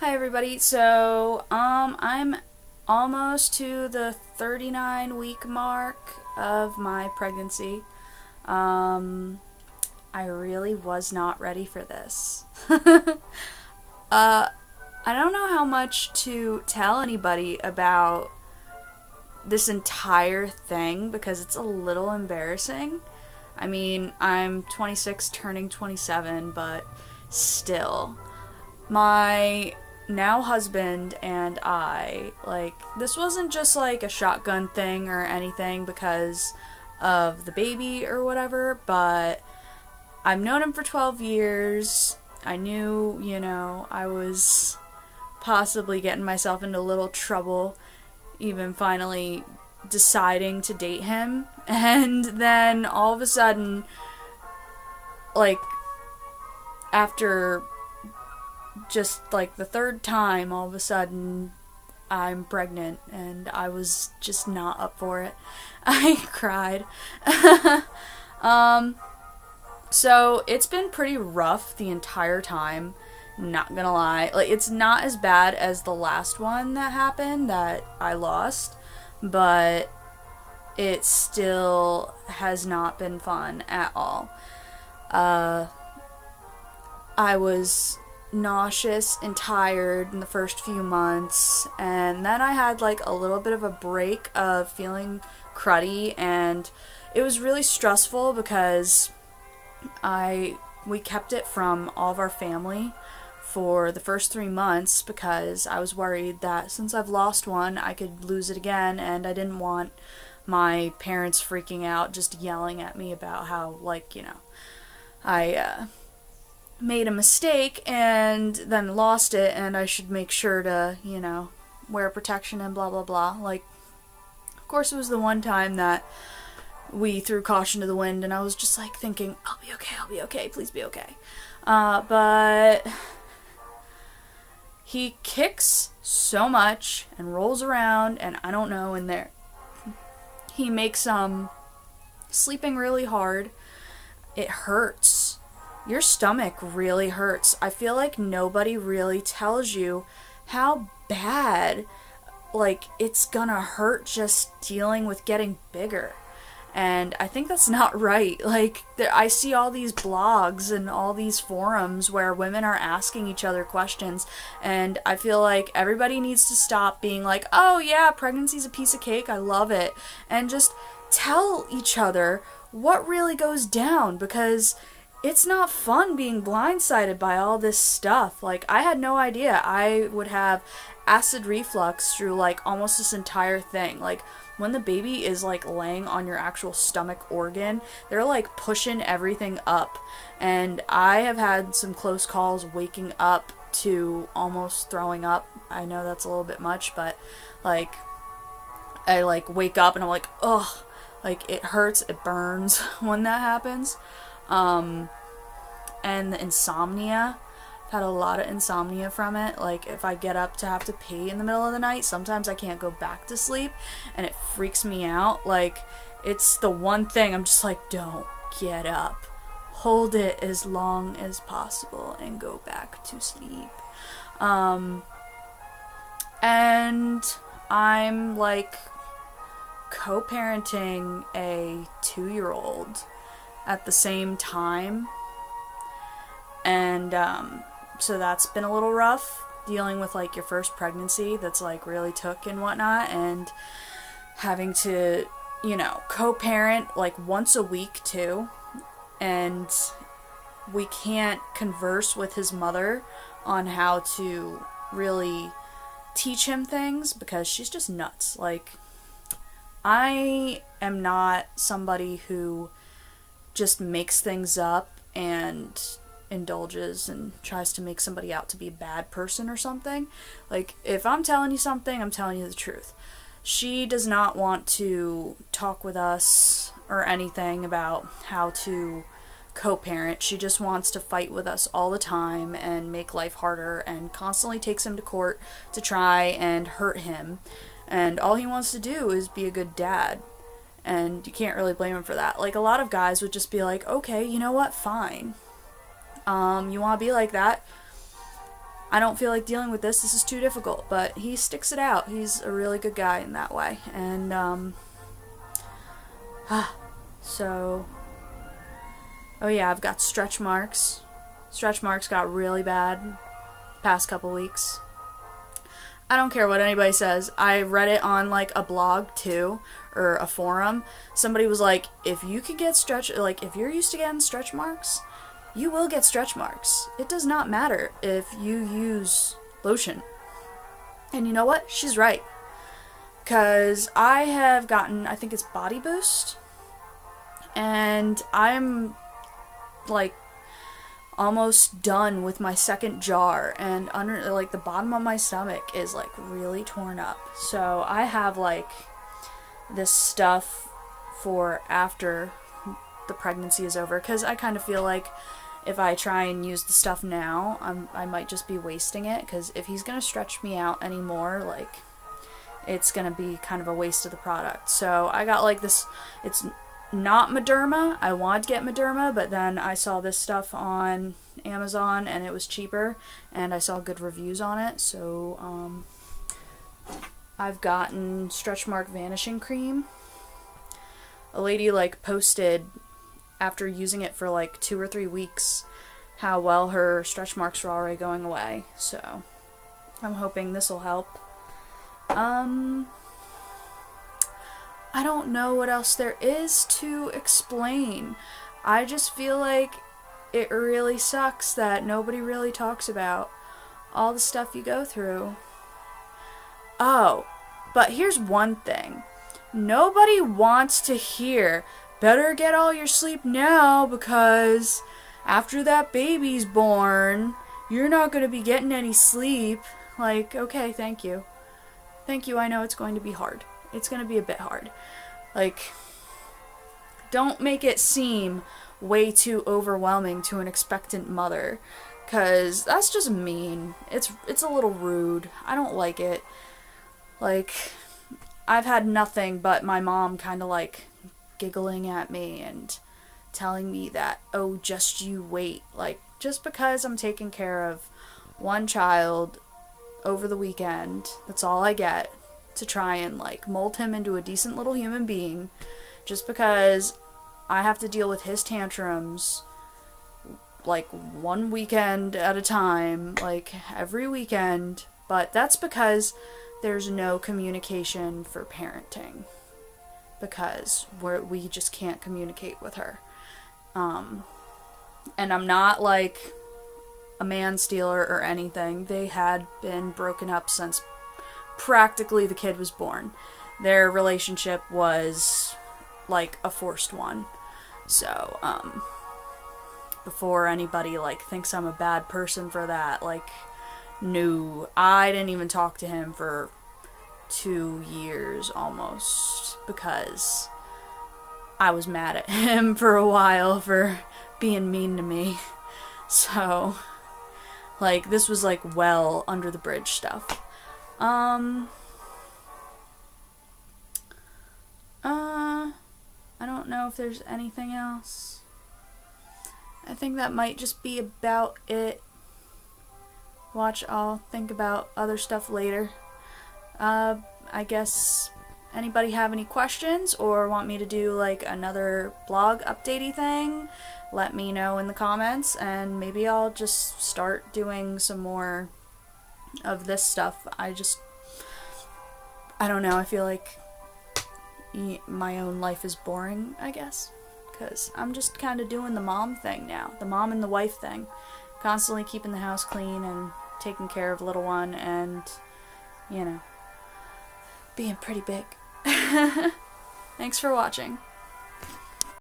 Hi everybody. I'm almost to the 39-week mark of my pregnancy. Um, I really was not ready for this. I don't know how much to tell anybody about this entire thing because it's a little embarrassing. I mean, I'm 26 turning 27, but still. My now husband and I, this wasn't just like a shotgun thing or anything because of the baby or whatever, but I've known him for 12 years. I knew, I was possibly getting myself into a little trouble, even finally deciding to date him. And then all of a sudden, like, after just like the third time, all of a sudden I'm pregnant, and I was just not up for it. I cried. um so it's been pretty rough the entire time, not gonna lie. Like, it's not as bad as the last one that happened that I lost, but it still has not been fun at all. I was nauseous and tired in the first few months, and then I had like a little bit of a break of feeling cruddy, and it was really stressful because we kept it from all of our family for the first 3 months because I was worried that since I've lost one, I could lose it again, and I didn't want my parents freaking out, just yelling at me about how, I made a mistake and then lost it, and I should make sure to, wear protection and blah blah blah. Like, of course, it was the one time that we threw caution to the wind, and I was just like thinking, I'll be okay, please be okay. But he kicks so much and rolls around, and I don't know, in there. He makes sleeping really hard. It hurts. Your stomach really hurts. I feel like nobody really tells you how bad, it's gonna hurt just dealing with getting bigger. And I think that's not right. I see all these blogs and all these forums where women are asking each other questions, and I feel like everybody needs to stop being like, oh yeah, pregnancy's a piece of cake, I love it, and just tell each other what really goes down, because it's not fun being blindsided by all this stuff. I had no idea I would have acid reflux through, almost this entire thing. When the baby is, laying on your actual stomach organ, they're, pushing everything up. And I have had some close calls waking up to almost throwing up. I know that's a little bit much, but, I, wake up and I'm like, ugh. It hurts, it burns when that happens. And the insomnia. I've had a lot of insomnia from it. If I get up to have to pee in the middle of the night, sometimes I can't go back to sleep, and it freaks me out. It's the one thing I'm just like, don't get up. Hold it as long as possible and go back to sleep. And I'm, co-parenting a 2-year-old at the same time. And so that's been a little rough, dealing with your first pregnancy that's really took and whatnot, and having to, co-parent once a week too. And we can't converse with his mother on how to really teach him things because she's just nuts. I am not somebody who just makes things up and indulges and tries to make somebody out to be a bad person or something. If I'm telling you something, I'm telling you the truth. She does not want to talk with us or anything about how to co-parent. She just wants to fight with us all the time and make life harder, and constantly takes him to court to try and hurt him. And all he wants to do is be a good dad. And you can't really blame him for that. A lot of guys would just be like, okay, you know what, fine. You want to be like that? I don't feel like dealing with this. This is too difficult. But he sticks it out. He's a really good guy in that way. And, so, oh yeah, I've got stretch marks. Stretch marks got really bad past couple weeks. I don't care what anybody says. I read it on like a blog too, or a forum. Somebody was like, if you could get if you're used to getting stretch marks, you will get stretch marks. It does not matter if you use lotion. And you know what? She's right. Because I have gotten, I think it's Body Boost. And I'm like almost done with my second jar, and under like the bottom of my stomach is like really torn up. So I have like this stuff for after the pregnancy is over, because I kind of feel like if I try and use the stuff now, I might just be wasting it, because if he's gonna stretch me out anymore, like it's gonna be kind of a waste of the product. So I got like this, it's not Mederma. I wanted to get Mederma, but then I saw this stuff on Amazon and it was cheaper, and I saw good reviews on it. So I've gotten Stretch Mark Vanishing Cream. A lady like posted after using it for like 2 or 3 weeks how well her stretch marks were already going away. So I'm hoping this will help. I don't know what else there is to explain. I just feel like it really sucks that nobody really talks about all the stuff you go through. Oh, but here's one thing. Nobody wants to hear, better get all your sleep now, because after that baby's born, you're not going to be getting any sleep. Like, okay, thank you. Thank you, I know it's going to be hard. It's going to be a bit hard. Like, don't make it seem way too overwhelming to an expectant mother, because that's just mean. It's a little rude. I don't like it. Like, I've had nothing but my mom kind of like giggling at me and telling me that, oh, just you wait. Like, just because I'm taking care of one child over the weekend, that's all I get to try and like mold him into a decent little human being, just because I have to deal with his tantrums like one weekend at a time, like every weekend. But that's because there's no communication for parenting, because we just can't communicate with her. And I'm not like a man stealer or anything. They had been broken up since practically the kid was born. Their relationship was like a forced one. So, before anybody like thinks I'm a bad person for that, like, no, I didn't even talk to him for 2 years almost, because I was mad at him for a while for being mean to me. So, like, this was like well under the bridge stuff. I don't know if there's anything else. I think that might just be about it. I'll think about other stuff later. I guess, anybody have any questions or want me to do like another blog updatey thing? Let me know in the comments, and maybe I'll just start doing some more of this stuff. I don't know, I feel like my own life is boring, I guess, because I'm just kind of doing the mom thing now, the mom and the wife thing, constantly keeping the house clean and taking care of little one, and, you know, being pretty big. Thanks for watching.